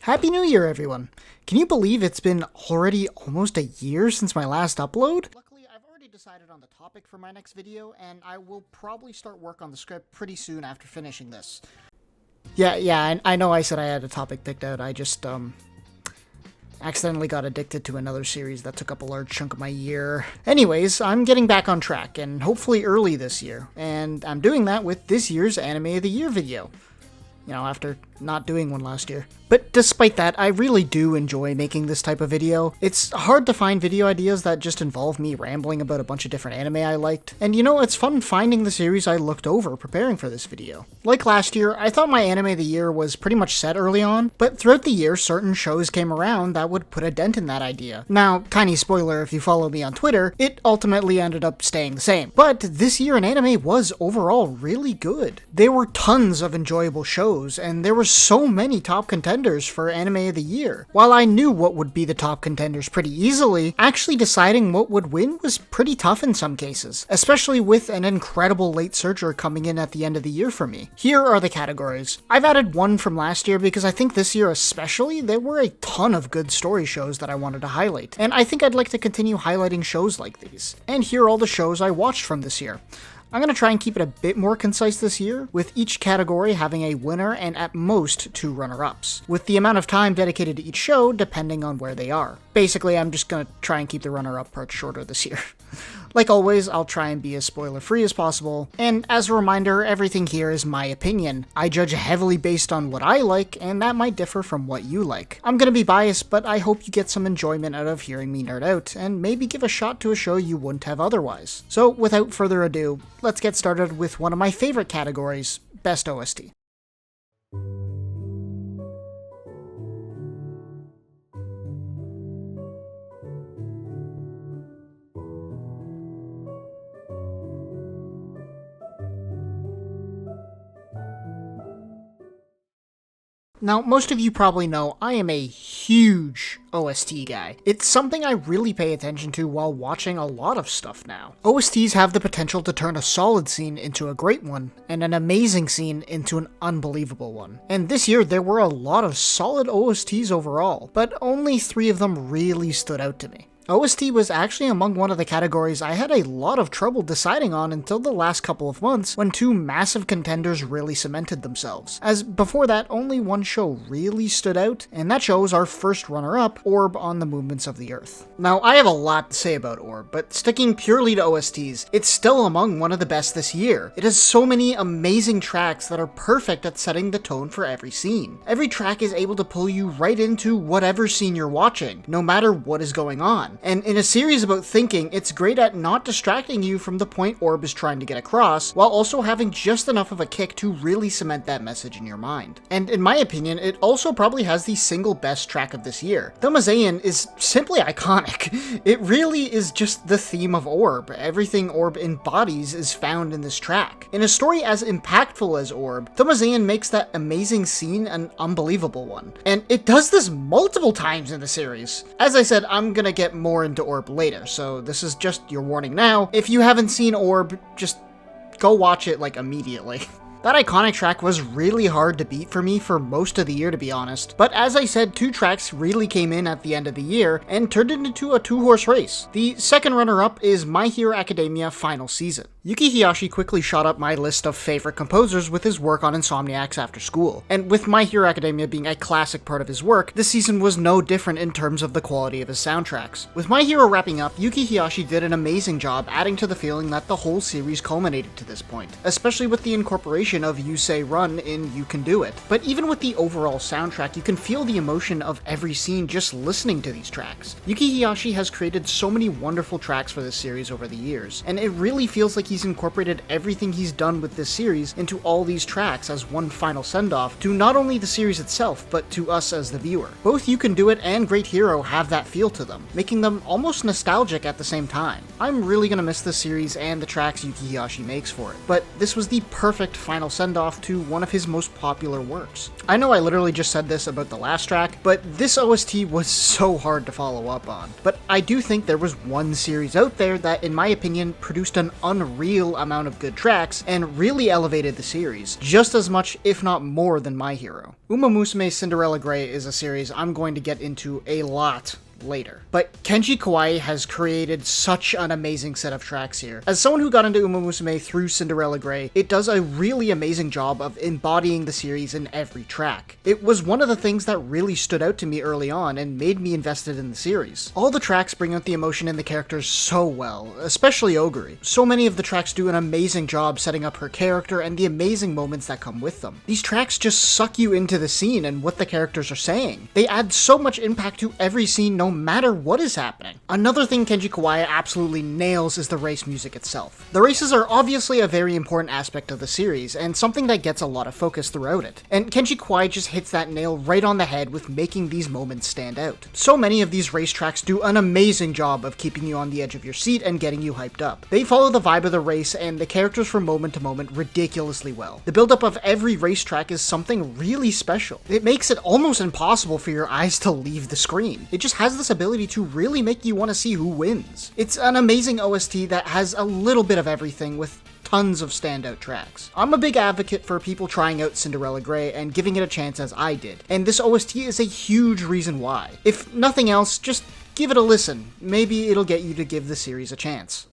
Happy New Year, everyone! Can you believe it's been already almost a year since my last upload? Luckily, I've already decided on the topic for my next video, and I will probably start work on the script pretty soon after finishing this. Yeah, I know I said I had a topic picked out, I just, accidentally got addicted to another series that took up a large chunk of my year. Anyways, I'm getting back on track, and hopefully early this year, and I'm doing that with this year's Anime of the Year video. You know, after not doing one last year. But despite that, I really do enjoy making this type of video. It's hard to find video ideas that just involve me rambling about a bunch of different anime I liked. And you know, it's fun finding the series I looked over preparing for this video. Like last year, I thought my Anime of the Year was pretty much set early on, but throughout the year, certain shows came around that would put a dent in that idea. Now, tiny spoiler if you follow me on Twitter, it ultimately ended up staying the same. But this year in anime was overall really good. There were tons of enjoyable shows, and there were so many top contenders for Anime of the Year. While I knew what would be the top contenders pretty easily, actually deciding what would win was pretty tough in some cases, especially with an incredible late surger coming in at the end of the year for me. Here are the categories. I've added one from last year because I think this year especially, there were a ton of good story shows that I wanted to highlight, and I think I'd like to continue highlighting shows like these. And here are all the shows I watched from this year. I'm going to try and keep it a bit more concise this year, with each category having a winner and at most 2 runner-ups, with the amount of time dedicated to each show depending on where they are. Basically, I'm just going to try and keep the runner-up part shorter this year. Like always, I'll try and be as spoiler-free as possible, and as a reminder, everything here is my opinion. I judge heavily based on what I like, and that might differ from what you like. I'm gonna be biased, but I hope you get some enjoyment out of hearing me nerd out, and maybe give a shot to a show you wouldn't have otherwise. So without further ado, let's get started with one of my favorite categories, Best OST. Now, most of you probably know I am a huge OST guy. It's something I really pay attention to while watching a lot of stuff now. OSTs have the potential to turn a solid scene into a great one, and an amazing scene into an unbelievable one. And this year there were a lot of solid OSTs overall, but only 3 of them really stood out to me. OST was actually among one of the categories I had a lot of trouble deciding on until the last couple of months when 2 massive contenders really cemented themselves, as before that only one show really stood out, and that show was our first runner-up, Orb on the Movements of the Earth. Now, I have a lot to say about Orb, but sticking purely to OSTs, it's still among one of the best this year. It has so many amazing tracks that are perfect at setting the tone for every scene. Every track is able to pull you right into whatever scene you're watching, no matter what is going on. And in a series about thinking, it's great at not distracting you from the point Orb is trying to get across, while also having just enough of a kick to really cement that message in your mind. And in my opinion, it also probably has the single best track of this year. Thaumazein is simply iconic. It really is just the theme of Orb. Everything Orb embodies is found in this track. In a story as impactful as Orb, Thaumazein makes that amazing scene an unbelievable one. And it does this multiple times in the series. As I said, I'm gonna get more into Orb later, so this is just your warning now. If you haven't seen Orb, just go watch it like immediately. That iconic track was really hard to beat for me for most of the year, to be honest. But as I said, 2 tracks really came in at the end of the year and turned it into a 2-horse race. The second runner-up is My Hero Academia Final Season. Yuki Hiyashi quickly shot up my list of favorite composers with his work on Insomniacs After School. And with My Hero Academia being a classic part of his work, this season was no different in terms of the quality of his soundtracks. With My Hero wrapping up, Yuki Hiyashi did an amazing job adding to the feeling that the whole series culminated to this point, especially with the incorporation of You Say Run in You Can Do It. But even with the overall soundtrack, you can feel the emotion of every scene just listening to these tracks. Yuki Hiyashi has created so many wonderful tracks for this series over the years, and it really feels like he's incorporated everything he's done with this series into all these tracks as one final send-off to not only the series itself, but to us as the viewer. Both You Can Do It and Great Hero have that feel to them, making them almost nostalgic at the same time. I'm really gonna miss this series and the tracks Yuki Hiyashi makes for it, but this was the perfect final send-off to one of his most popular works. I know I literally just said this about the last track, but this OST was so hard to follow up on. But I do think there was one series out there that, in my opinion, produced an unreal amount of good tracks and really elevated the series, just as much, if not more, than My Hero. Uma Musume Cinderella Grey is a series I'm going to get into a lot later. But Kenji Kawai has created such an amazing set of tracks here. As someone who got into Uma Musume through Cinderella Grey, it does a really amazing job of embodying the series in every track. It was one of the things that really stood out to me early on and made me invested in the series. All the tracks bring out the emotion in the characters so well, especially Oguri. So many of the tracks do an amazing job setting up her character and the amazing moments that come with them. These tracks just suck you into the scene and what the characters are saying. They add so much impact to every scene no matter what is happening. Another thing Kenji Kawai absolutely nails is the race music itself. The races are obviously a very important aspect of the series, and something that gets a lot of focus throughout it. And Kenji Kawai just hits that nail right on the head with making these moments stand out. So many of these race tracks do an amazing job of keeping you on the edge of your seat and getting you hyped up. They follow the vibe of the race and the characters from moment to moment ridiculously well. The buildup of every racetrack is something really special. It makes it almost impossible for your eyes to leave the screen. It just has this ability to really make you want to see who wins. It's an amazing OST that has a little bit of everything with tons of standout tracks. I'm a big advocate for people trying out Cinderella Grey and giving it a chance as I did, and this OST is a huge reason why. If nothing else, just give it a listen. Maybe it'll get you to give the series a chance.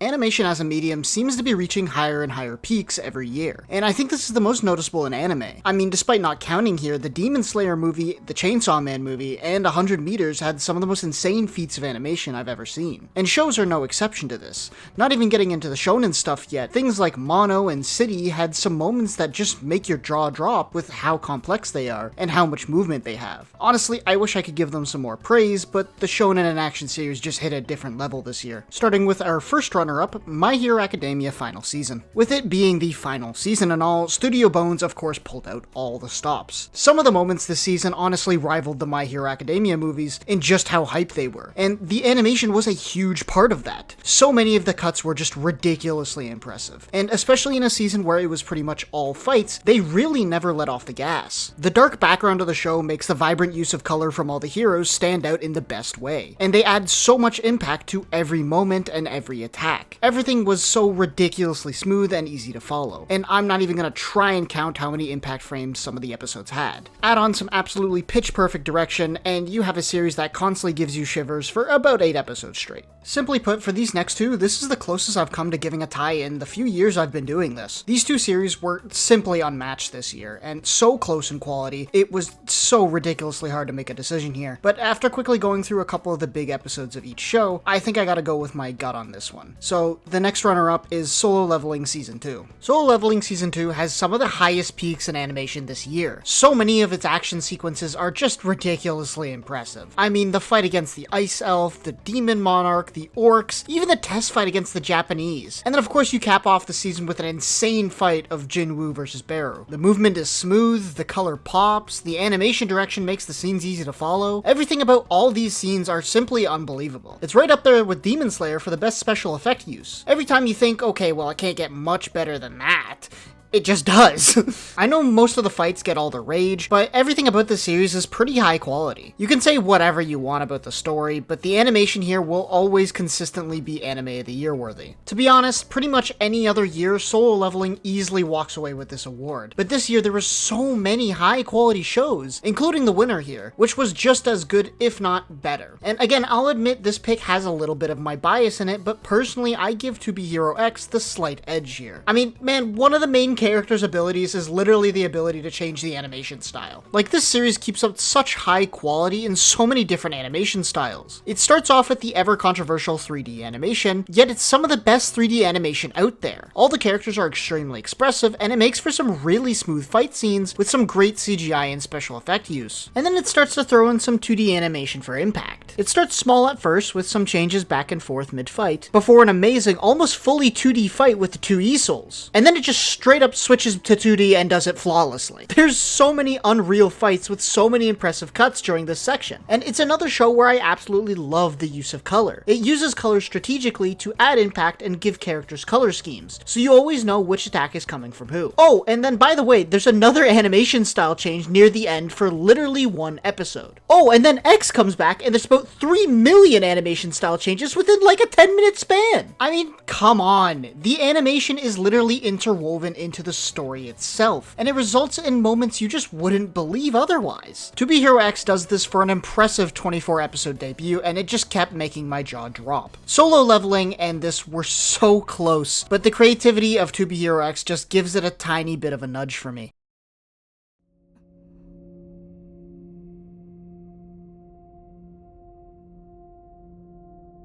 Animation as a medium seems to be reaching higher and higher peaks every year, and I think this is the most noticeable in anime. I mean, despite not counting here, the Demon Slayer movie, the Chainsaw Man movie, and 100 Meters had some of the most insane feats of animation I've ever seen. And shows are no exception to this. Not even getting into the shonen stuff yet, things like Mono and City had some moments that just make your jaw drop with how complex they are, and how much movement they have. Honestly, I wish I could give them some more praise, but the shonen and action series just hit a different level this year, starting with our first runner-up, My Hero Academia final season. With it being the final season and all, Studio Bones of course pulled out all the stops. Some of the moments this season honestly rivaled the My Hero Academia movies in just how hype they were, and the animation was a huge part of that. So many of the cuts were just ridiculously impressive, and especially in a season where it was pretty much all fights, they really never let off the gas. The dark background of the show makes the vibrant use of color from all the heroes stand out in the best way, and they add so much impact to every moment and every attack. Everything was so ridiculously smooth and easy to follow, and I'm not even gonna try and count how many impact frames some of the episodes had. Add on some absolutely pitch-perfect direction, and you have a series that constantly gives you shivers for about 8 episodes straight. Simply put, for these next two, this is the closest I've come to giving a tie in the few years I've been doing this. These two series were simply unmatched this year, and so close in quality, it was so ridiculously hard to make a decision here. But after quickly going through a couple of the big episodes of each show, I think I gotta go with my gut on this one. So the next runner-up is Solo Leveling Season 2. Solo Leveling Season 2 has some of the highest peaks in animation this year. So many of its action sequences are just ridiculously impressive. I mean, the fight against the Ice Elf, the Demon Monarch, the Orcs, even the test fight against the Japanese. And then of course you cap off the season with an insane fight of Jinwoo versus Beru. The movement is smooth, the color pops, the animation direction makes the scenes easy to follow. Everything about all these scenes are simply unbelievable. It's right up there with Demon Slayer for the best special effect use. Every time you think, okay, well, it can't get much better than that, it just does. I know most of the fights get all the rage, but everything about the series is pretty high quality. You can say whatever you want about the story, but the animation here will always consistently be Anime of the Year worthy. To be honest, pretty much any other year, Solo Leveling easily walks away with this award. But this year there were so many high quality shows, including the winner here, which was just as good, if not better. And again, I'll admit this pick has a little bit of my bias in it, but personally I give To Be Hero X the slight edge here. I mean, man, one of the main character's abilities is literally the ability to change the animation style. Like, this series keeps up such high quality in so many different animation styles. It starts off with the ever controversial 3D animation, yet it's some of the best 3D animation out there. All the characters are extremely expressive, and it makes for some really smooth fight scenes with some great CGI and special effect use. And then it starts to throw in some 2D animation for impact. It starts small at first with some changes back and forth mid-fight, before an amazing, almost fully 2D fight with the two E-Souls. And then it just straight up switches to 2D and does it flawlessly. There's so many unreal fights with so many impressive cuts during this section. And it's another show where I absolutely love the use of color. It uses color strategically to add impact and give characters color schemes, so you always know which attack is coming from who. Oh, and then by the way, there's another animation style change near the end for literally one episode. Oh, and then X comes back and there's about 3 million animation style changes within like a 10-minute span. I mean, come on. The animation is literally interwoven into the story itself, and it results in moments you just wouldn't believe otherwise. To Be Hero X does this for an impressive 24 episode debut, and it just kept making my jaw drop. Solo Leveling and this were so close, but the creativity of To Be Hero X just gives it a tiny bit of a nudge for me.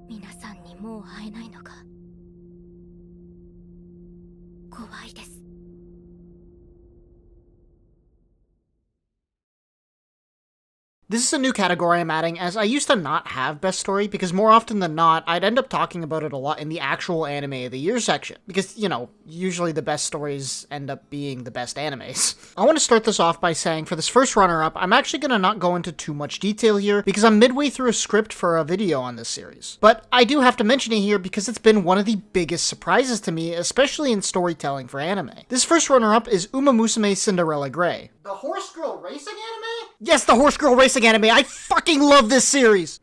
皆さんにもう会えないのか怖いです This is a new category I'm adding, as I used to not have best story, because more often than not, I'd end up talking about it a lot in the actual anime of the year section, because, you know, usually the best stories end up being the best animes. I want to start this off by saying, for this first runner-up, I'm actually going to not go into too much detail here, because I'm midway through a script for a video on this series. But I do have to mention it here because it's been one of the biggest surprises to me, especially in storytelling for anime. This first runner-up is Uma Musume Cinderella Grey. The Horse Girl Racing anime? Yes, the Horse Girl Racing anime! I fucking love this series!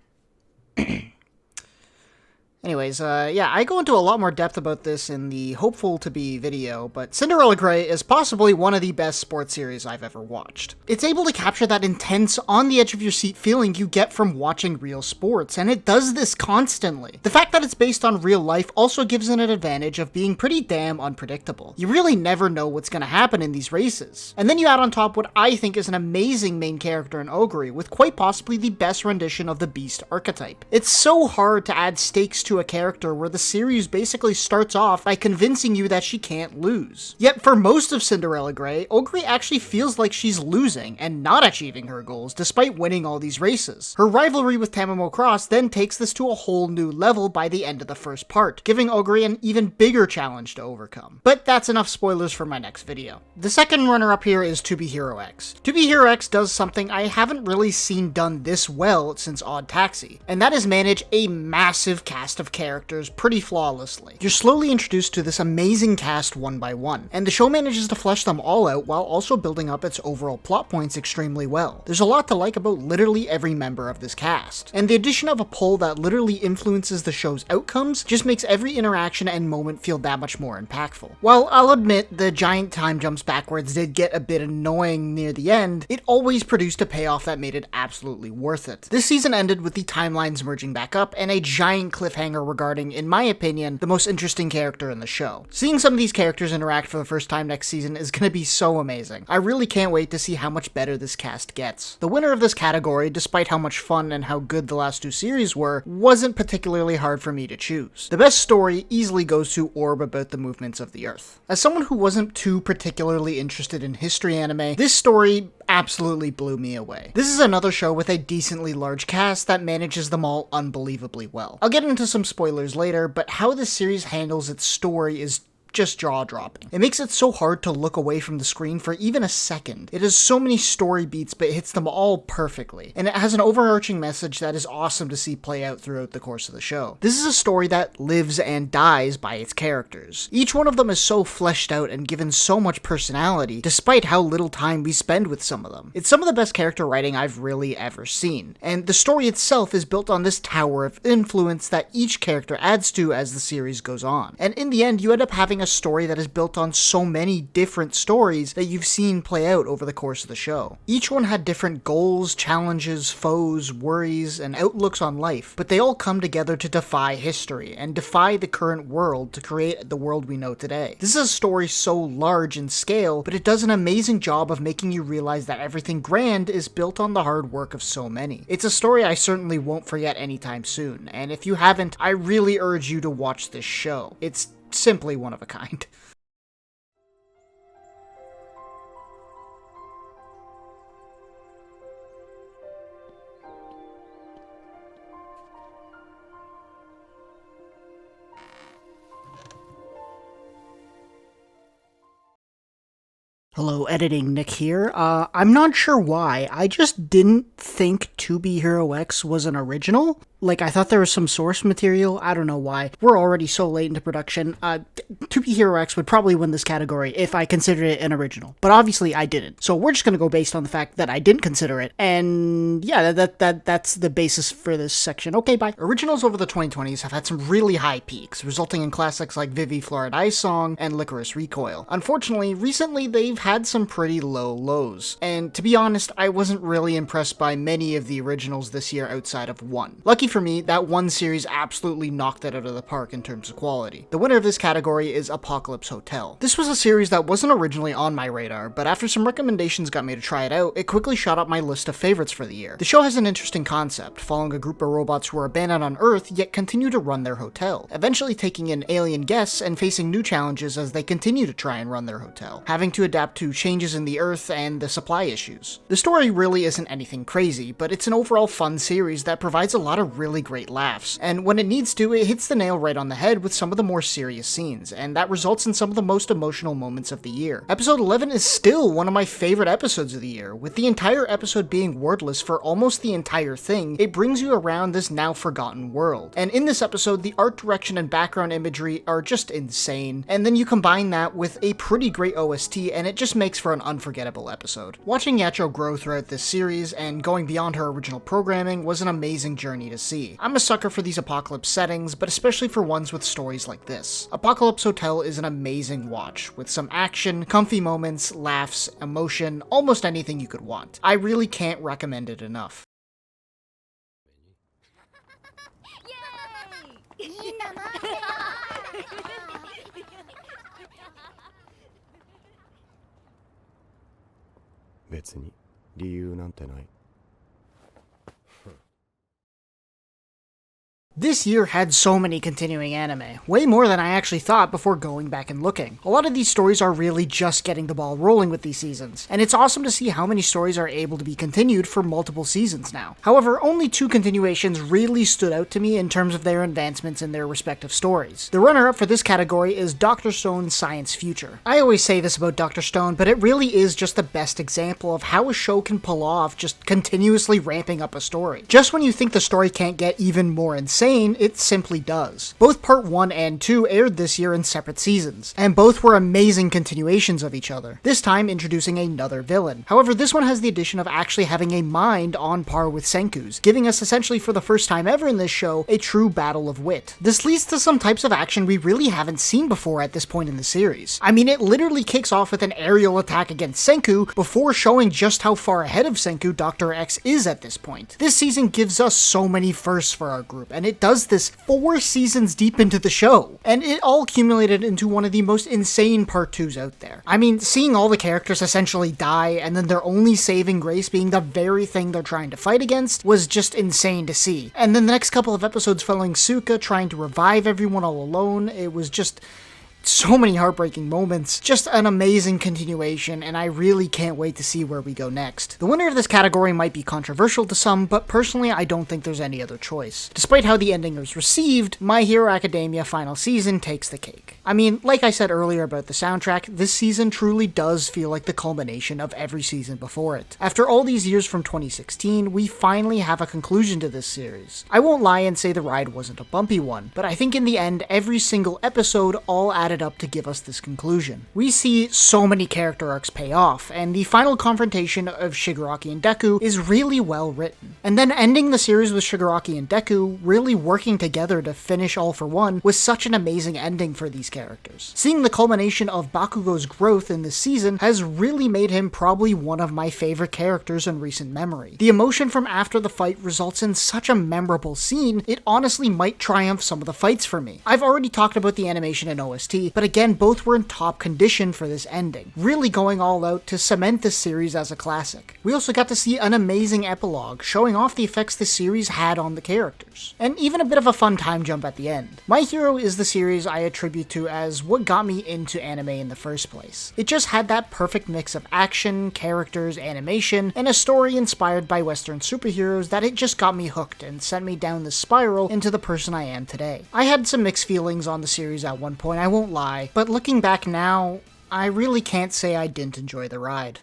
Anyways, yeah, I go into a lot more depth about this in the Hopeful to Be video, but Cinderella Grey is possibly one of the best sports series I've ever watched. It's able to capture that intense, on-the-edge-of-your-seat feeling you get from watching real sports, and it does this constantly. The fact that it's based on real life also gives it an advantage of being pretty damn unpredictable. You really never know what's gonna happen in these races. And then you add on top what I think is an amazing main character in Ogre, with quite possibly the best rendition of the Beast archetype. It's so hard to add stakes to a character where the series basically starts off by convincing you that she can't lose. Yet for most of Cinderella Grey, Ogre actually feels like she's losing and not achieving her goals despite winning all these races. Her rivalry with Tamamo Cross then takes this to a whole new level by the end of the first part, giving Ogre an even bigger challenge to overcome. But that's enough spoilers for my next video. The second runner-up here is To Be Hero X. To Be Hero X does something I haven't really seen done this well since Odd Taxi, and that is manage a massive cast of characters pretty flawlessly. You're slowly introduced to this amazing cast one by one, and the show manages to flesh them all out while also building up its overall plot points extremely well. There's a lot to like about literally every member of this cast, and the addition of a poll that literally influences the show's outcomes just makes every interaction and moment feel that much more impactful. While I'll admit the giant time jumps backwards did get a bit annoying near the end, it always produced a payoff that made it absolutely worth it. This season ended with the timelines merging back up and a giant cliffhanger regarding, in my opinion, the most interesting character in the show. Seeing some of these characters interact for the first time next season is gonna be so amazing. I really can't wait to see how much better this cast gets. The winner of this category, despite how much fun and how good the last two series were, wasn't particularly hard for me to choose. The best story easily goes to Orb About the Movements of the Earth. As someone who wasn't too particularly interested in history anime, this story absolutely blew me away. This is another show with a decently large cast that manages them all unbelievably well. I'll get into some spoilers later, but how this series handles its story is just jaw-dropping. It makes it so hard to look away from the screen for even a second. It has so many story beats, but hits them all perfectly. And it has an overarching message that is awesome to see play out throughout the course of the show. This is a story that lives and dies by its characters. Each one of them is so fleshed out and given so much personality, despite how little time we spend with some of them. It's some of the best character writing I've really ever seen. And the story itself is built on this tower of influence that each character adds to as the series goes on. And in the end, you end up having a story that is built on so many different stories that you've seen play out over the course of the show. Each one had different goals, challenges, foes, worries, and outlooks on life, but they all come together to defy history and defy the current world to create the world we know today. This is a story so large in scale, but it does an amazing job of making you realize that everything grand is built on the hard work of so many. It's a story I certainly won't forget anytime soon, and if you haven't, I really urge you to watch this show. It's simply one of a kind. Hello, editing Nick here. I'm not sure why, I just didn't think To Be Hero X was an original. Like, I thought there was some source material, I don't know why. We're already so late into production. To Be Hero X would probably win this category if I considered it an original. But obviously I didn't. So we're just gonna go based on the fact that I didn't consider it. And yeah, that's the basis for this section. Okay, bye. Originals over the 2020s have had some really high peaks, resulting in classics like Vivi Florid Ice Song and Licorice Recoil. Unfortunately, recently they've had some pretty low lows. And to be honest, I wasn't really impressed by many of the originals this year outside of one. Lucky for me, that one series absolutely knocked it out of the park in terms of quality. The winner of this category is Apocalypse Hotel. This was a series that wasn't originally on my radar, but after some recommendations got me to try it out, it quickly shot up my list of favorites for the year. The show has an interesting concept, following a group of robots who are abandoned on Earth yet continue to run their hotel, eventually taking in alien guests and facing new challenges as they continue to try and run their hotel, having to adapt to changes in the Earth and the supply issues. The story really isn't anything crazy, but it's an overall fun series that provides a lot of really great laughs, and when it needs to, it hits the nail right on the head with some of the more serious scenes, and that results in some of the most emotional moments of the year. Episode 11 is still one of my favorite episodes of the year, with the entire episode being wordless for almost the entire thing. It brings you around this now forgotten world, and in this episode, the art direction and background imagery are just insane, and then you combine that with a pretty great OST, and it just makes for an unforgettable episode. Watching Yacho grow throughout this series and going beyond her original programming was an amazing journey to see. I'm a sucker for these apocalypse settings, but especially for ones with stories like this. Apocalypse Hotel is an amazing watch, with some action, comfy moments, laughs, emotion, almost anything you could want. I really can't recommend it enough. 別に理由なんてない。 This year had so many continuing anime, way more than I actually thought before going back and looking. A lot of these stories are really just getting the ball rolling with these seasons, and it's awesome to see how many stories are able to be continued for multiple seasons now. However, only two continuations really stood out to me in terms of their advancements in their respective stories. The runner-up for this category is Dr. Stone's Science Future. I always say this about Dr. Stone, but it really is just the best example of how a show can pull off just continuously ramping up a story. Just when you think the story can't get even more insane, it simply does. Both Part 1 and 2 aired this year in separate seasons, and both were amazing continuations of each other, this time introducing another villain. However, this one has the addition of actually having a mind on par with Senku's, giving us essentially for the first time ever in this show, a true battle of wit. This leads to some types of action we really haven't seen before at this point in the series. I mean, it literally kicks off with an aerial attack against Senku before showing just how far ahead of Senku Dr. X is at this point. This season gives us so many firsts for our group, and it does this 4 seasons deep into the show, and it all accumulated into one of the most insane part 2s out there. I mean, seeing all the characters essentially die, and then their only saving grace being the very thing they're trying to fight against, was just insane to see. And then the next couple of episodes following Suka trying to revive everyone all alone, it was just so many heartbreaking moments. Just an amazing continuation, and I really can't wait to see where we go next. The winner of this category might be controversial to some, but personally I don't think there's any other choice. Despite how the ending was received, My Hero Academia final season takes the cake. I mean, like I said earlier about the soundtrack, this season truly does feel like the culmination of every season before it. After all these years from 2016, we finally have a conclusion to this series. I won't lie and say the ride wasn't a bumpy one, but I think in the end, every single episode all added up to give us this conclusion. We see so many character arcs pay off, and the final confrontation of Shigaraki and Deku is really well written. And then ending the series with Shigaraki and Deku really working together to finish All for One was such an amazing ending for these characters. Seeing the culmination of Bakugo's growth in this season has really made him probably one of my favorite characters in recent memory. The emotion from after the fight results in such a memorable scene, it honestly might triumph some of the fights for me. I've already talked about the animation and OST, but again, both were in top condition for this ending, really going all out to cement this series as a classic. We also got to see an amazing epilogue, showing off the effects the series had on the characters, and even a bit of a fun time jump at the end. My Hero is the series I attribute to as what got me into anime in the first place. It just had that perfect mix of action, characters, animation, and a story inspired by Western superheroes that it just got me hooked and sent me down the spiral into the person I am today. I had some mixed feelings on the series at one point, I won't lie, but looking back now, I really can't say I didn't enjoy the ride.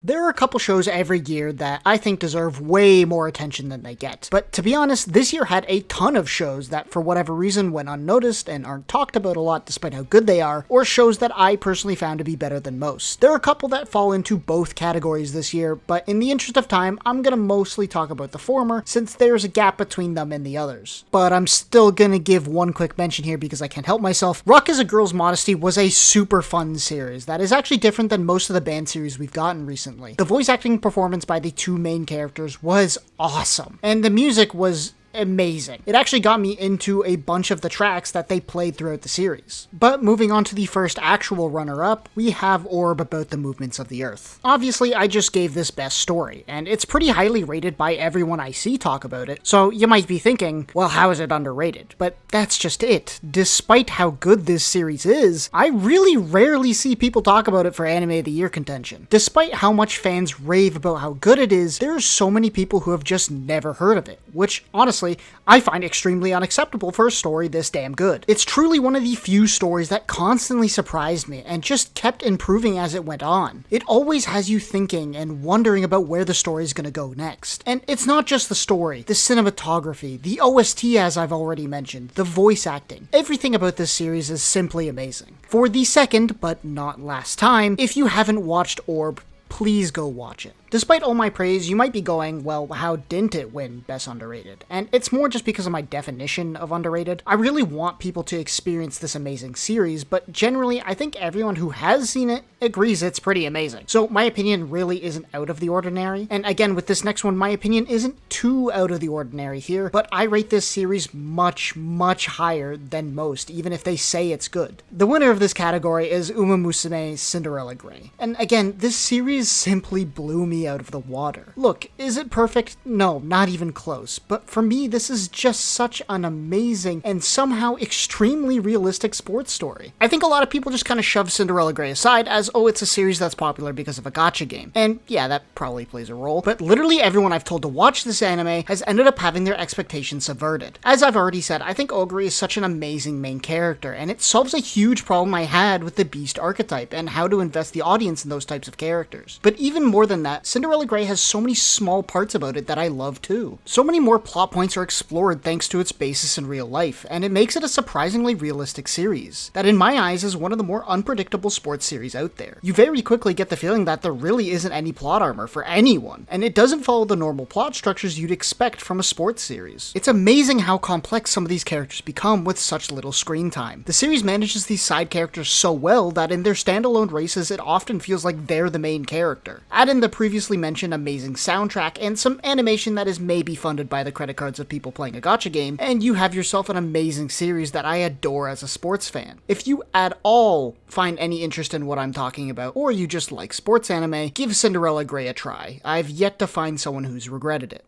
There are a couple shows every year that I think deserve way more attention than they get. But to be honest, this year had a ton of shows that for whatever reason went unnoticed and aren't talked about a lot despite how good they are, or shows that I personally found to be better than most. There are a couple that fall into both categories this year, but in the interest of time, I'm gonna mostly talk about the former, since there's a gap between them and the others. But I'm still gonna give one quick mention here because I can't help myself. Rock is a Girl's Modesty was a super fun series that is actually different than most of the band series we've gotten recently. The voice acting performance by the two main characters was awesome, and the music was amazing. It actually got me into a bunch of the tracks that they played throughout the series. But moving on to the first actual runner-up, we have Orb About the Movements of the Earth. Obviously, I just gave this best story, and it's pretty highly rated by everyone I see talk about it, so you might be thinking, well, how is it underrated? But that's just it. Despite how good this series is, I really rarely see people talk about it for Anime of the Year contention. Despite how much fans rave about how good it is, there are so many people who have just never heard of it, which, honestly, I find extremely unacceptable for a story this damn good. It's truly one of the few stories that constantly surprised me and just kept improving as it went on. It always has you thinking and wondering about where the story is going to go next. And it's not just the story, the cinematography, the OST as I've already mentioned, the voice acting. Everything about this series is simply amazing. For the second, but not last time, if you haven't watched Orb, please go watch it. Despite all my praise, you might be going, well, how didn't it win Best Underrated? And it's more just because of my definition of underrated. I really want people to experience this amazing series, but generally, I think everyone who has seen it agrees it's pretty amazing. So my opinion really isn't out of the ordinary. And again, with this next one, my opinion isn't too out of the ordinary here, but I rate this series much, much higher than most, even if they say it's good. The winner of this category is Uma Musume's Cinderella Grey. And again, this series simply blew me out of the water. Look, is it perfect? No, not even close. But for me, this is just such an amazing and somehow extremely realistic sports story. I think a lot of people just kind of shove Cinderella Grey aside as, oh, it's a series that's popular because of a gacha game. And yeah, that probably plays a role, but literally everyone I've told to watch this anime has ended up having their expectations subverted. As I've already said, I think Ogre is such an amazing main character, and it solves a huge problem I had with the Beast archetype and how to invest the audience in those types of characters. But even more than that, Cinderella Grey has so many small parts about it that I love too. So many more plot points are explored thanks to its basis in real life, and it makes it a surprisingly realistic series, that in my eyes is one of the more unpredictable sports series out there. You very quickly get the feeling that there really isn't any plot armor for anyone, and it doesn't follow the normal plot structures you'd expect from a sports series. It's amazing how complex some of these characters become with such little screen time. The series manages these side characters so well that in their standalone races it often feels like they're the main character. Add in the previously mentioned amazing soundtrack and some animation that is maybe funded by the credit cards of people playing a gacha game, and you have yourself an amazing series that I adore as a sports fan. If you at all find any interest in what I'm talking about, or you just like sports anime, give Cinderella Grey a try. I've yet to find someone who's regretted it.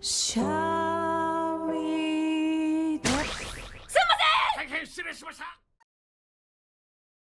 Shall we?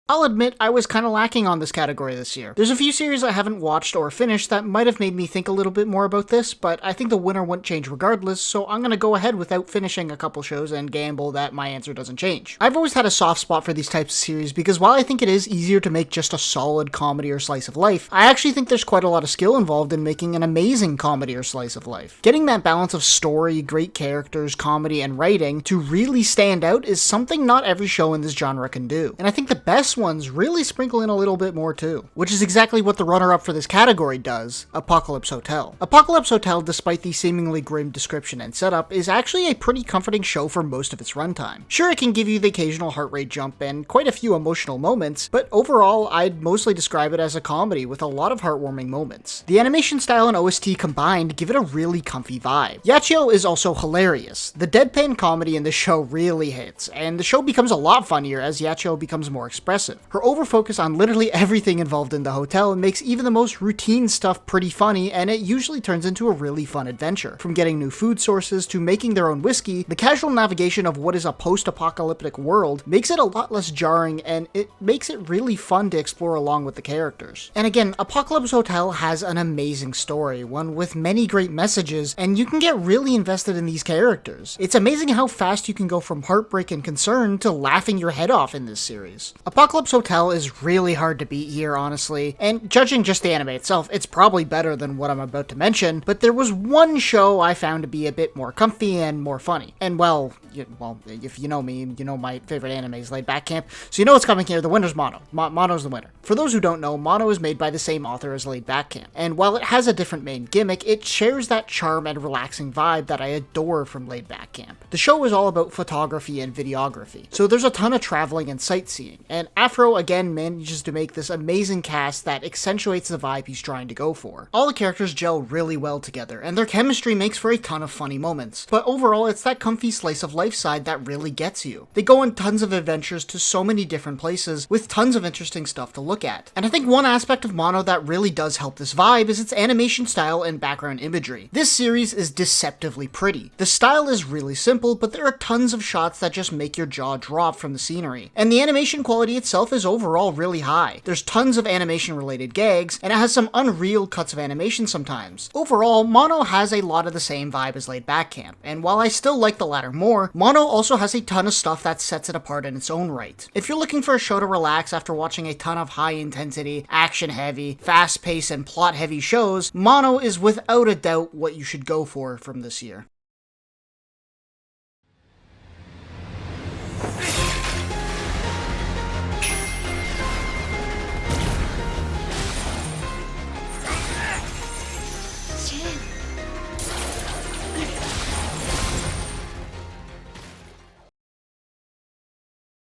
I'll admit I was kinda lacking on this category this year. There's a few series I haven't watched or finished that might have made me think a little bit more about this, but I think the winner wouldn't change regardless, so I'm gonna go ahead without finishing a couple shows and gamble that my answer doesn't change. I've always had a soft spot for these types of series because while I think it is easier to make just a solid comedy or slice of life, I actually think there's quite a lot of skill involved in making an amazing comedy or slice of life. Getting that balance of story, great characters, comedy, and writing to really stand out is something not every show in this genre can do. And I think the best ones really sprinkle in a little bit more too, which is exactly what the runner-up for this category does, Apocalypse Hotel. Apocalypse Hotel, despite the seemingly grim description and setup, is actually a pretty comforting show for most of its runtime. Sure, it can give you the occasional heart rate jump and quite a few emotional moments, but overall, I'd mostly describe it as a comedy with a lot of heartwarming moments. The animation style and OST combined give it a really comfy vibe. Yachio is also hilarious. The deadpan comedy in the show really hits, and the show becomes a lot funnier as Yachio becomes more expressive. Her overfocus on literally everything involved in the hotel makes even the most routine stuff pretty funny, and it usually turns into a really fun adventure. From getting new food sources to making their own whiskey, the casual navigation of what is a post-apocalyptic world makes it a lot less jarring, and it makes it really fun to explore along with the characters. And again, Apocalypse Hotel has an amazing story, one with many great messages, and you can get really invested in these characters. It's amazing how fast you can go from heartbreak and concern to laughing your head off in this series. Apocalypse Hotel is really hard to beat here, honestly, and judging just the anime itself, it's probably better than what I'm about to mention, but there was one show I found to be a bit more comfy and more funny. And well, if you know me, you know my favorite anime is Laid Back Camp, so you know what's coming here. The winner's Mono. Mono's the winner. For those who don't know, Mono is made by the same author as Laid Back Camp, and while it has a different main gimmick, it shares that charm and relaxing vibe that I adore from Laid Back Camp. The show is all about photography and videography, so there's a ton of traveling and sightseeing, and Afro again manages to make this amazing cast that accentuates the vibe he's trying to go for. All the characters gel really well together, and their chemistry makes for a ton of funny moments, but overall it's that comfy slice of life side that really gets you. They go on tons of adventures to so many different places with tons of interesting stuff to look at. And I think one aspect of Mono that really does help this vibe is its animation style and background imagery. This series is deceptively pretty. The style is really simple, but there are tons of shots that just make your jaw drop from the scenery. And the animation quality itself is overall really high. There's tons of animation related gags, and it has some unreal cuts of animation sometimes. Overall, Mono has a lot of the same vibe as Laid Back Camp, and while I still like the latter more, Mono also has a ton of stuff that sets it apart in its own right. If you're looking for a show to relax after watching a ton of high intensity, action heavy, fast paced, and plot heavy shows, Mono is without a doubt what you should go for from this year.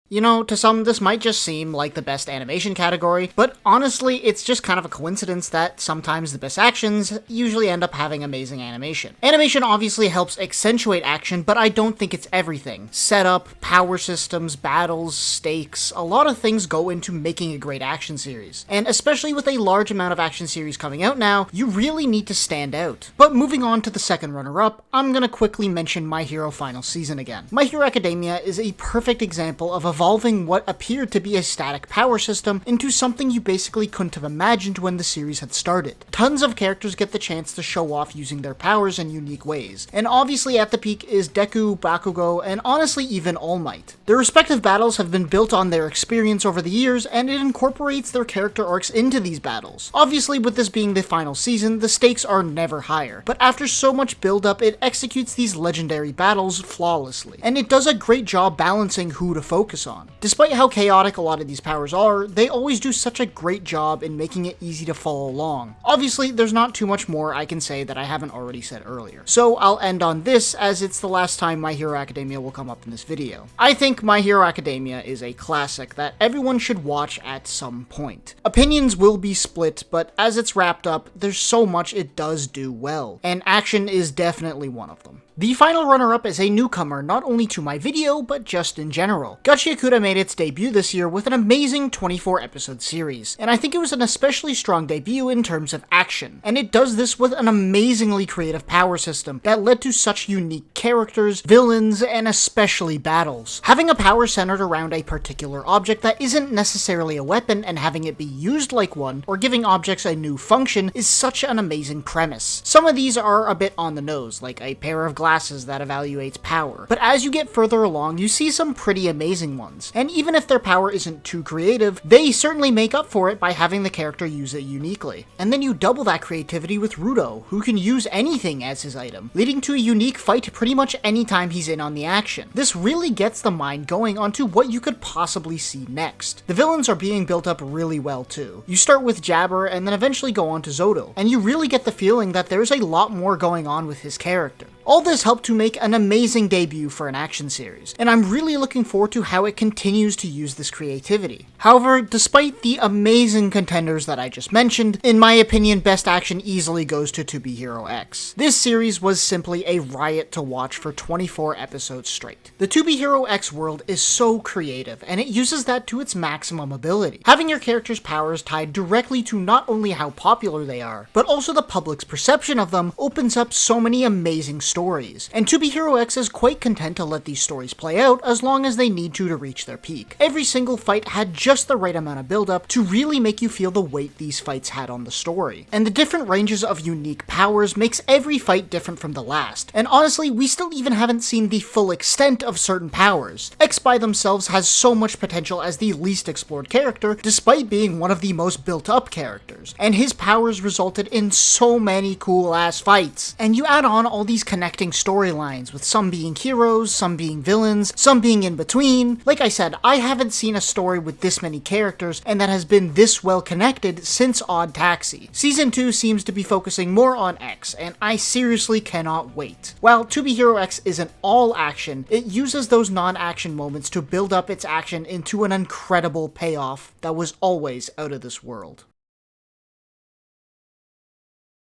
You know, to some, this might just seem like the best animation category, but honestly, it's just kind of a coincidence that sometimes the best actions usually end up having amazing animation. Animation obviously helps accentuate action, but I don't think it's everything. Setup, power systems, battles, stakes, a lot of things go into making a great action series. And especially with a large amount of action series coming out now, you really need to stand out. But moving on to the second runner-up, I'm gonna quickly mention My Hero Final Season again. My Hero Academia is a perfect example of evolving what appeared to be a static power system into something you basically couldn't have imagined when the series had started. Tons of characters get the chance to show off using their powers in unique ways, and obviously at the peak is Deku, Bakugo, and honestly even All Might. Their respective battles have been built on their experience over the years, and it incorporates their character arcs into these battles. Obviously, with this being the final season, the stakes are never higher, but after so much build-up, it executes these legendary battles flawlessly, and it does a great job balancing who to focus on. Despite how chaotic a lot of these powers are, they always do such a great job in making it easy to follow along. Obviously, there's not too much more I can say that I haven't already said earlier, so I'll end on this as it's the last time My Hero Academia will come up in this video. I think My Hero Academia is a classic that everyone should watch at some point. Opinions will be split, but as it's wrapped up, there's so much it does do well, and action is definitely one of them. The final runner-up is a newcomer not only to my video, but just in general. Gachiakuda made its debut this year with an amazing 24-episode series, and I think it was an especially strong debut in terms of action, and it does this with an amazingly creative power system that led to such unique characters, villains, and especially battles. Having a power centered around a particular object that isn't necessarily a weapon and having it be used like one, or giving objects a new function, is such an amazing premise. Some of these are a bit on the nose, like a pair of glasses that evaluates power, but as you get further along, you see some pretty amazing ones, and even if their power isn't too creative, they certainly make up for it by having the character use it uniquely. And then you double that creativity with Rudo, who can use anything as his item, leading to a unique fight pretty much anytime he's in on the action. This really gets the mind going onto what you could possibly see next. The villains are being built up really well too. You start with Jabber and then eventually go on to Zoto, and you really get the feeling that there's a lot more going on with his character. All this helped to make an amazing debut for an action series, and I'm really looking forward to how it continues to use this creativity. However, despite the amazing contenders that I just mentioned, in my opinion, best action easily goes to To Be Hero X. This series was simply a riot to watch for 24 episodes straight. The To Be Hero X world is so creative, and it uses that to its maximum ability. Having your character's powers tied directly to not only how popular they are, but also the public's perception of them opens up so many amazing stories, and To Be Hero X is quite content to let these stories play out as long as they need to reach their peak. Every single fight had just the right amount of build-up to really make you feel the weight these fights had on the story, and the different ranges of unique powers makes every fight different from the last, and honestly, we still even haven't seen the full extent of certain powers. X by themselves has so much potential as the least explored character, despite being one of the most built-up characters, and his powers resulted in so many cool-ass fights, and you add on all these connecting storylines, with some being heroes, some being villains, some being in between. Like I said, I haven't seen a story with this many characters and that has been this well connected since Odd Taxi. Season 2 seems to be focusing more on X, and I seriously cannot wait. While To Be Hero X isn't all action, it uses those non-action moments to build up its action into an incredible payoff that was always out of this world.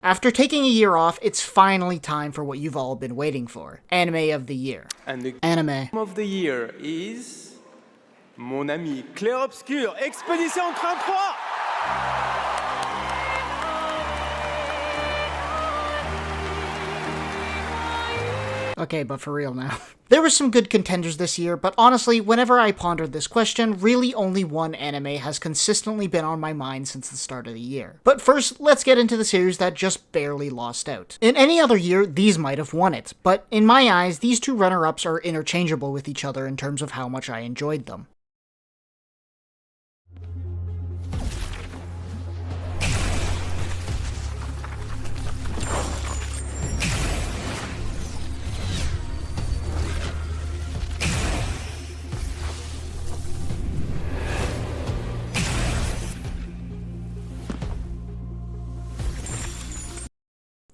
After taking a year off, it's finally time for what you've all been waiting for. Anime of the Year. And the Anime of the year is mon ami Clair Obscur, Expédition 33. Okay, but for real now. There were some good contenders this year, but honestly, whenever I pondered this question, really only one anime has consistently been on my mind since the start of the year. But first, let's get into the series that just barely lost out. In any other year, these might have won it, but in my eyes, these two runner-ups are interchangeable with each other in terms of how much I enjoyed them.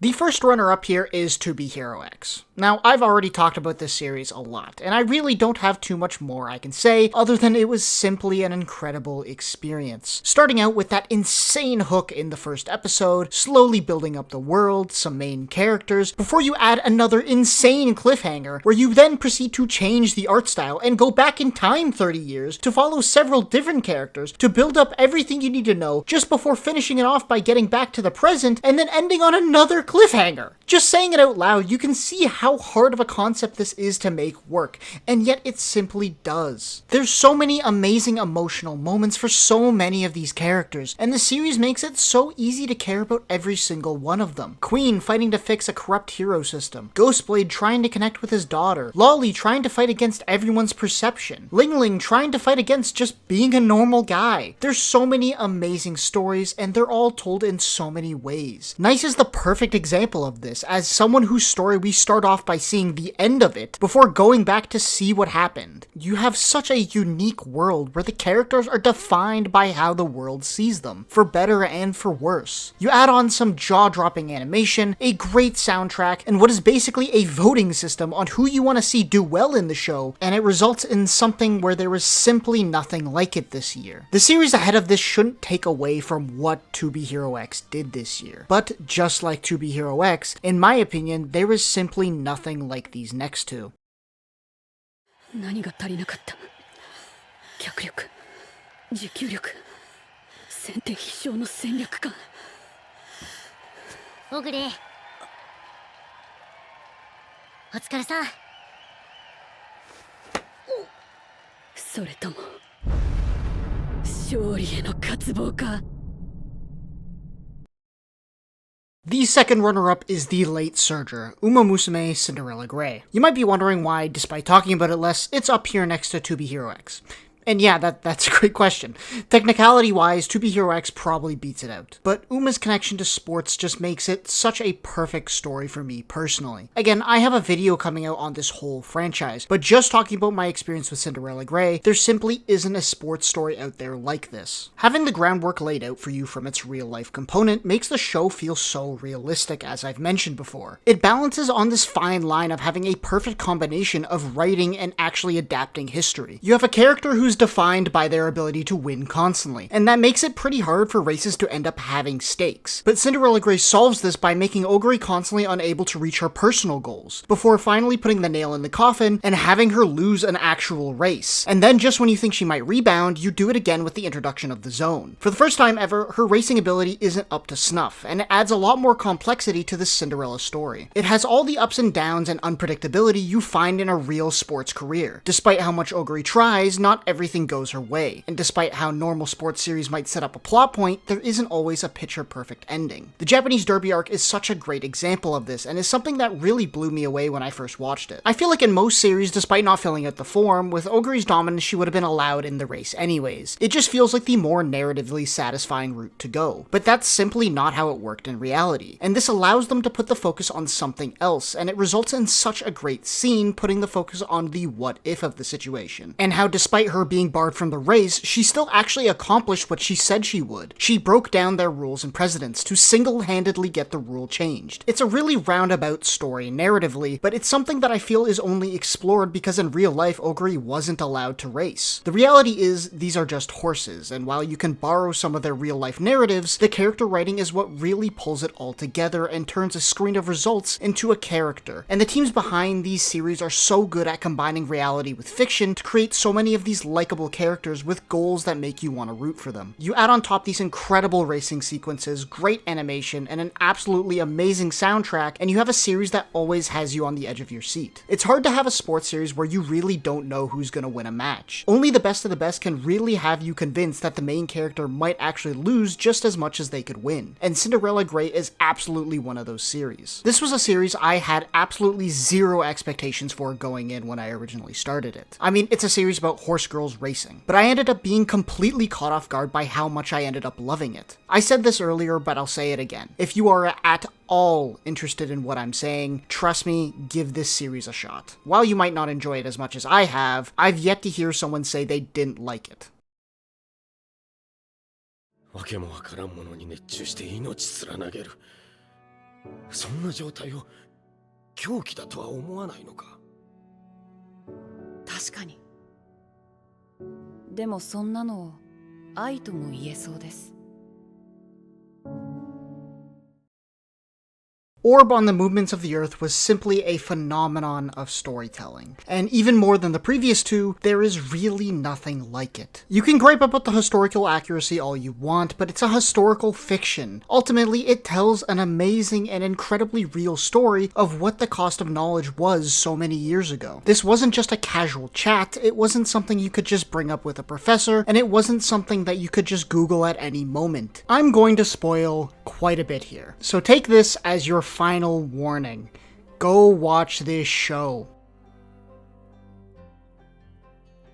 The first runner-up here is To Be Hero X. Now, I've already talked about this series a lot, and I really don't have too much more I can say other than it was simply an incredible experience. Starting out with that insane hook in the first episode, slowly building up the world, some main characters, before you add another insane cliffhanger, where you then proceed to change the art style and go back in time 30 years to follow several different characters to build up everything you need to know just before finishing it off by getting back to the present and then ending on another cliffhanger. Just saying it out loud, you can see how hard of a concept this is to make work, and yet it simply does. There's so many amazing emotional moments for so many of these characters, and the series makes it so easy to care about every single one of them. Queen fighting to fix a corrupt hero system, Ghostblade trying to connect with his daughter, Lolly trying to fight against everyone's perception, Ling Ling trying to fight against just being a normal guy. There's so many amazing stories, and they're all told in so many ways. Nice is the perfect example of this, as someone whose story we start off by seeing the end of it before going back to see what happened. You have such a unique world where the characters are defined by how the world sees them, for better and for worse. You add on some jaw-dropping animation, a great soundtrack, and what is basically a voting system on who you want to see do well in the show, and it results in something where there is simply nothing like it this year. The series ahead of this shouldn't take away from what To Be Hero X did this year, but just like To Be Hero X, in my opinion, there is simply nothing like these next two. 何が足りなかった？脚力、持久力、先手必勝の戦略か。小栗、お疲れさん。それとも勝利への渇望か。The second runner-up is the late surger, Uma Musume Cinderella Grey. You might be wondering why, despite talking about it less, it's up here next to To Be Hero X. And yeah, that's a great question. Technicality-wise, To Be Hero X probably beats it out. But Uma's connection to sports just makes it such a perfect story for me personally. Again, I have a video coming out on this whole franchise, but just talking about my experience with Cinderella Grey, there simply isn't a sports story out there like this. Having the groundwork laid out for you from its real-life component makes the show feel so realistic, as I've mentioned before. It balances on this fine line of having a perfect combination of writing and actually adapting history. You have a character who's defined by their ability to win constantly, and that makes it pretty hard for races to end up having stakes. But Cinderella Grey solves this by making Oguri constantly unable to reach her personal goals, before finally putting the nail in the coffin and having her lose an actual race. And then just when you think she might rebound, you do it again with the introduction of the zone. For the first time ever, her racing ability isn't up to snuff, and it adds a lot more complexity to this Cinderella story. It has all the ups and downs and unpredictability you find in a real sports career. Despite how much Oguri tries, not everything goes her way, and despite how normal sports series might set up a plot point, there isn't always a picture-perfect ending. The Japanese Derby arc is such a great example of this, and is something that really blew me away when I first watched it. I feel like in most series, despite not filling out the form, with Oguri's dominance she would have been allowed in the race anyways. It just feels like the more narratively satisfying route to go. But that's simply not how it worked in reality, and this allows them to put the focus on something else, and it results in such a great scene putting the focus on the what-if of the situation, and how despite her being barred from the race, she still actually accomplished what she said she would. She broke down their rules and precedents to single-handedly get the rule changed. It's a really roundabout story narratively, but it's something that I feel is only explored because in real life Oguri wasn't allowed to race. The reality is, these are just horses, and while you can borrow some of their real-life narratives, the character writing is what really pulls it all together and turns a screen of results into a character. And the teams behind these series are so good at combining reality with fiction to create so many of these likable characters with goals that make you want to root for them. You add on top these incredible racing sequences, great animation, and an absolutely amazing soundtrack, and you have a series that always has you on the edge of your seat. It's hard to have a sports series where you really don't know who's gonna win a match. Only the best of the best can really have you convinced that the main character might actually lose just as much as they could win, and Cinderella Grey is absolutely one of those series. This was a series I had absolutely zero expectations for going in when I originally started it. I mean, it's a series about horse girls racing, but I ended up being completely caught off guard by how much I ended up loving it. I said this earlier, but I'll say it again. If you are at all interested in what I'm saying, trust me, give this series a shot. While you might not enjoy it as much as I have, I've yet to hear someone say they didn't like it. わけもわからんものに熱中して命すら投げる。そんな状態を狂気だとは思わないのか。確かに。でもそんなのを愛とも言えそうです。Orb on the Movements of the Earth was simply a phenomenon of storytelling. And even more than the previous two, there is really nothing like it. You can gripe about the historical accuracy all you want, but it's a historical fiction. Ultimately, it tells an amazing and incredibly real story of what the cost of knowledge was so many years ago. This wasn't just a casual chat, it wasn't something you could just bring up with a professor, and it wasn't something that you could just Google at any moment. I'm going to spoil quite a bit here, so take this as your final warning. Go watch this show.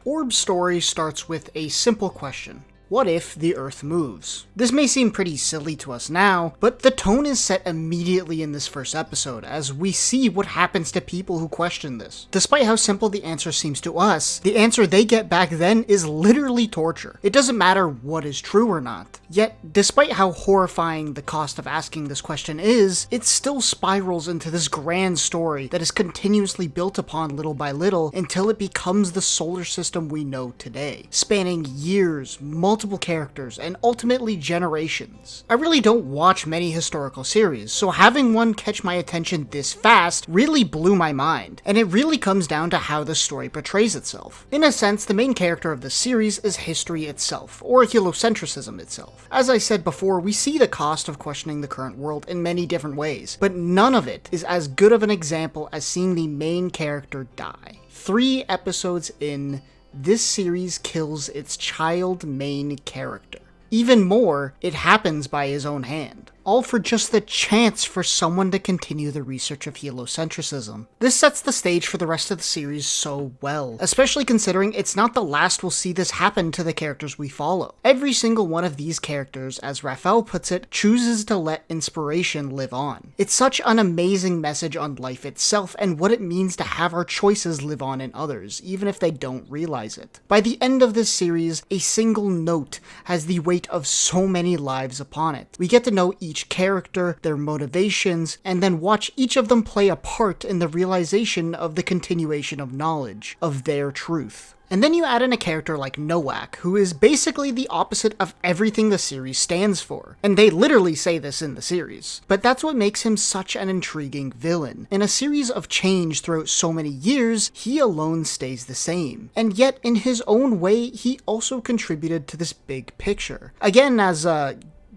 Orb's story starts with a simple question. What if the Earth moves? This may seem pretty silly to us now, but the tone is set immediately in this first episode, as we see what happens to people who question this. Despite how simple the answer seems to us, the answer they get back then is literally torture. It doesn't matter what is true or not. Yet, despite how horrifying the cost of asking this question is, it still spirals into this grand story that is continuously built upon little by little until it becomes the solar system we know today, spanning years, multiple multiple characters and ultimately generations. I really don't watch many historical series, so having one catch my attention this fast really blew my mind, and it really comes down to how the story portrays itself. In a sense, the main character of the series is history itself, or heliocentrism itself. As I said before, we see the cost of questioning the current world in many different ways, but none of it is as good of an example as seeing the main character die. 3 episodes in, this series kills its child main character. Even more, it happens by his own hand. All for just the chance for someone to continue the research of heliocentrism. This sets the stage for the rest of the series so well, especially considering it's not the last we'll see this happen to the characters we follow. Every single one of these characters, as Raphael puts it, chooses to let inspiration live on. It's such an amazing message on life itself and what it means to have our choices live on in others, even if they don't realize it. By the end of this series, a single note has the weight of so many lives upon it. We get to know each character, their motivations, and then watch each of them play a part in the realization of the continuation of knowledge, of their truth. And then you add in a character like Nowak, who is basically the opposite of everything the series stands for. And they literally say this in the series. But that's what makes him such an intriguing villain. In a series of change throughout so many years, he alone stays the same. And yet, in his own way, he also contributed to this big picture. Again, as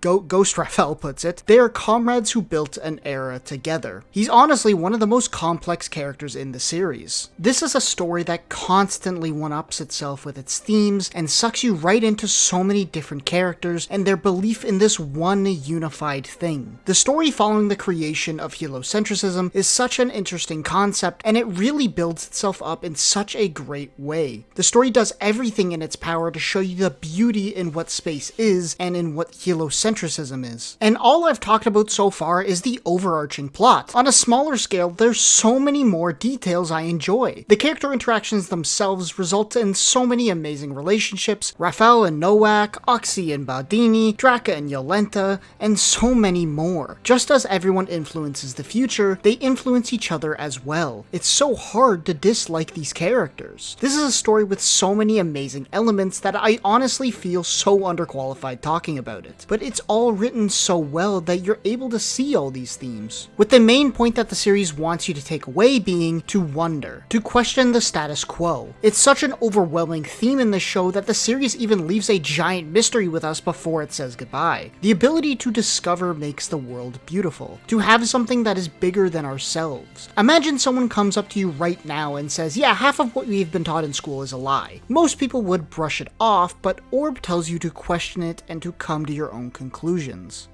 Ghost Raphael puts it, they are comrades who built an era together. He's honestly one of the most complex characters in the series. This is a story that constantly one-ups itself with its themes and sucks you right into so many different characters and their belief in this one unified thing. The story following the creation of heliocentrism is such an interesting concept, and it really builds itself up in such a great way. The story does everything in its power to show you the beauty in what space is and in what heliocentrism is. And all I've talked about so far is the overarching plot. On a smaller scale, there's so many more details I enjoy. The character interactions themselves result in so many amazing relationships, Raphael and Nowak, Oxy and Baldini, Draka and Yolenta, and so many more. Just as everyone influences the future, they influence each other as well. It's so hard to dislike these characters. This is a story with so many amazing elements that I honestly feel so underqualified talking about it. But it's all written so well that you're able to see all these themes, with the main point that the series wants you to take away being to wonder, to question the status quo. It's such an overwhelming theme in the show that the series even leaves a giant mystery with us before it says goodbye. The ability to discover makes the world beautiful, to have something that is bigger than ourselves. Imagine someone comes up to you right now and says, yeah, half of what we've been taught in school is a lie. Most people would brush it off, but Orb tells you to question it and to come to your own conclusions.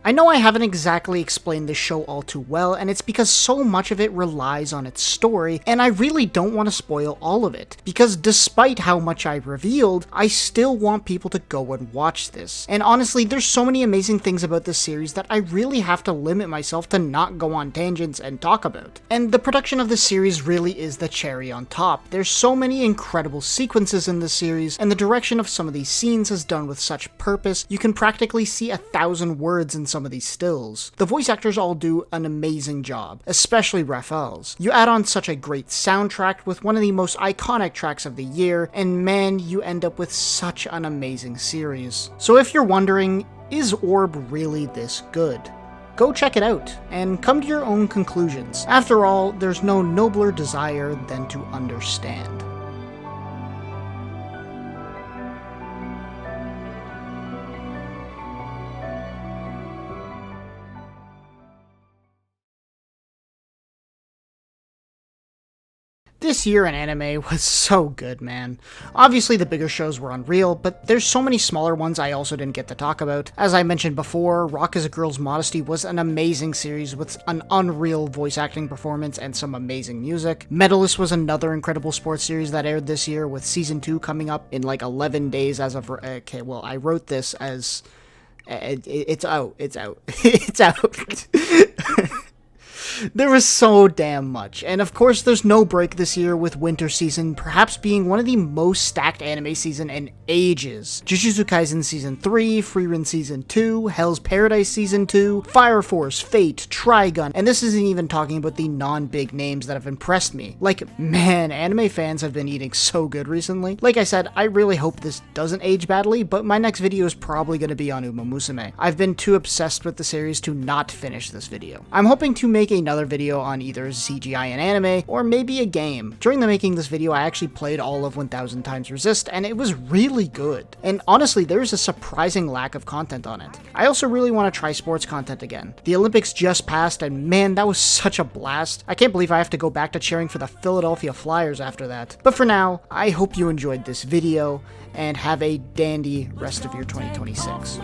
I know I haven't exactly explained this show all too well, and it's because so much of it relies on its story, and I really don't want to spoil all of it, because despite how much I've revealed, I still want people to go and watch this. And honestly, there's so many amazing things about this series that I really have to limit myself to not go on tangents and talk about. And the production of the series really is the cherry on top. There's so many incredible sequences in this series, and the direction of some of these scenes is done with such purpose, you can practically see 1,000 words in some of these stills. The voice actors all do an amazing job, especially Raphael's. You add on such a great soundtrack with one of the most iconic tracks of the year, and man, you end up with such an amazing series. So if you're wondering, is Orb really this good? Go check it out, and come to your own conclusions. After all, there's no nobler desire than to understand. This year in anime was so good, man. Obviously the bigger shows were unreal, but there's so many smaller ones I also didn't get to talk about. As I mentioned before, Rock is a Girl's Modesty was an amazing series with an unreal voice acting performance and some amazing music. Medalist was another incredible sports series that aired this year, with season 2 coming up in like 11 days as of... Okay, well, I wrote this as... It's out. It's out. There was so damn much, and of course there's no break this year, with winter season perhaps being one of the most stacked anime season in ages. Jujutsu Kaisen Season 3, Frieren Season 2, Hell's Paradise Season 2, Fire Force, Fate, Trigun, and this isn't even talking about the non-big names that have impressed me. Like, man, anime fans have been eating so good recently. Like I said, I really hope this doesn't age badly, but my next video is probably going to be on Uma Musume. I've been too obsessed with the series to not finish this video. I'm hoping to make another video on either CGI and anime, or maybe a game. During the making of this video, I actually played all of 1000 Times Resist, and it was really good. And honestly, there's a surprising lack of content on it. I also really want to try sports content again. The Olympics just passed, and man, that was such a blast. I can't believe I have to go back to cheering for the Philadelphia Flyers after that. But for now, I hope you enjoyed this video, and have a dandy rest of your 2026.